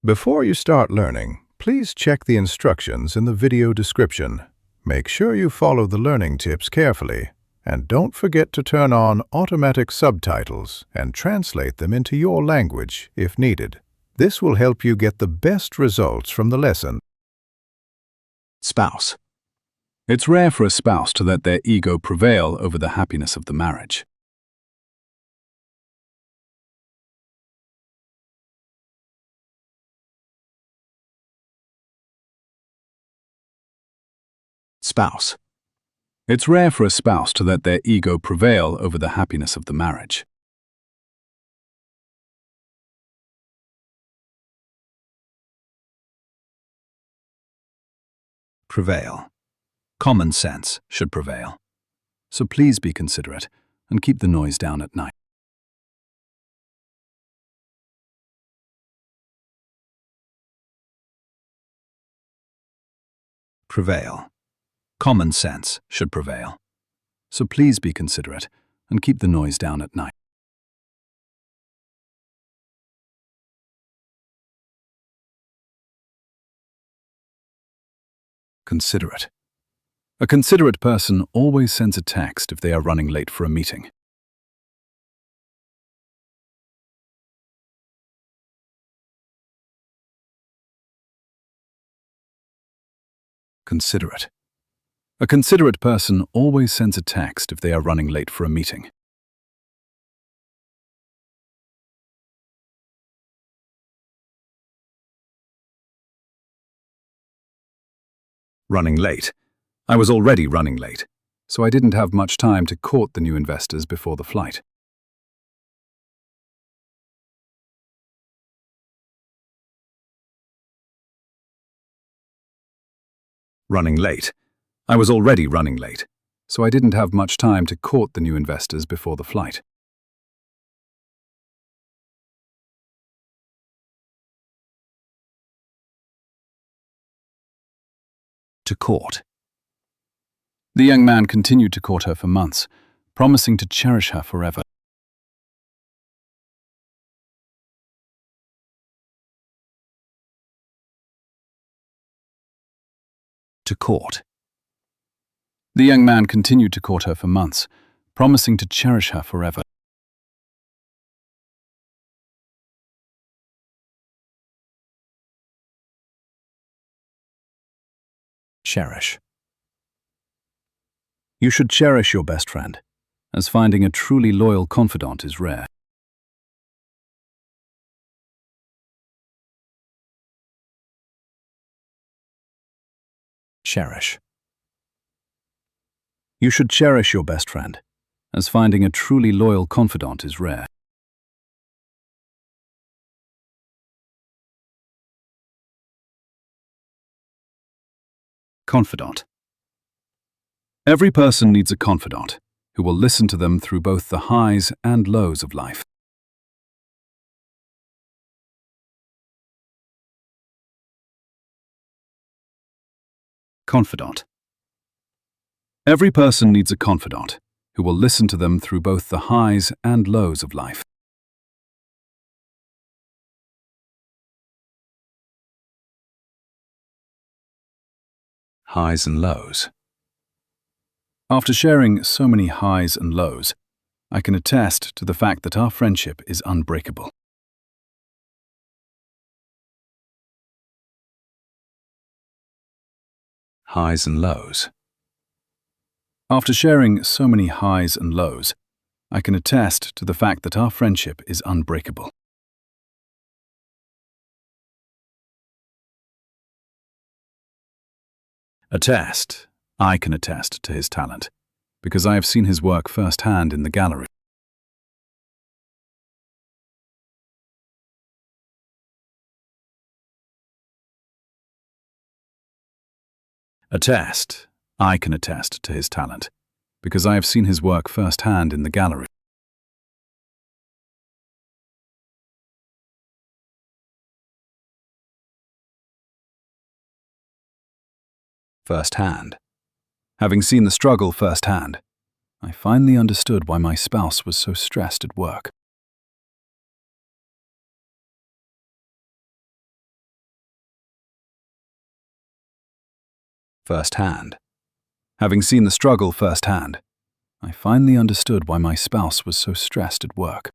Before you start learning, please check the instructions in the video description. Make sure you follow the learning tips carefully, and don't forget to turn on automatic subtitles and translate them into your language if needed. This will help you get the best results from the lesson. Spouse. It's rare for a spouse to let their ego prevail over the happiness of the marriage. Spouse. It's rare for a spouse to let their ego prevail over the happiness of the marriage. Prevail. Common sense should prevail. So please be considerate and keep the noise down at night. Prevail. Common sense should prevail. So please be considerate and keep the noise down at night. Considerate. A considerate person always sends a text if they are running late for a meeting. Considerate. A considerate person always sends a text if they are running late for a meeting. Running late. I was already running late, so I didn't have much time to court the new investors before the flight. Running late. I was already running late, so I didn't have much time to court the new investors before the flight. To court. The young man continued to court her for months, promising to cherish her forever. To court. The young man continued to court her for months, promising to cherish her forever. Cherish. You should cherish your best friend, as finding a truly loyal confidant is rare. Cherish. You should cherish your best friend, as finding a truly loyal confidant is rare. Confidant. Every person needs a confidant who will listen to them through both the highs and lows of life. Confidant. Every person needs a confidant who will listen to them through both the highs and lows of life. Highs and lows. After sharing so many highs and lows, I can attest to the fact that our friendship is unbreakable. Highs and lows. After sharing so many highs and lows, I can attest to the fact that our friendship is unbreakable. Attest. I can attest to his talent, because I have seen his work firsthand in the gallery. Attest. I can attest to his talent, because I have seen his work firsthand in the gallery. Firsthand. Having seen the struggle firsthand, I finally understood why my spouse was so stressed at work. firsthand. Having seen the struggle firsthand, I finally understood why my spouse was so stressed at work.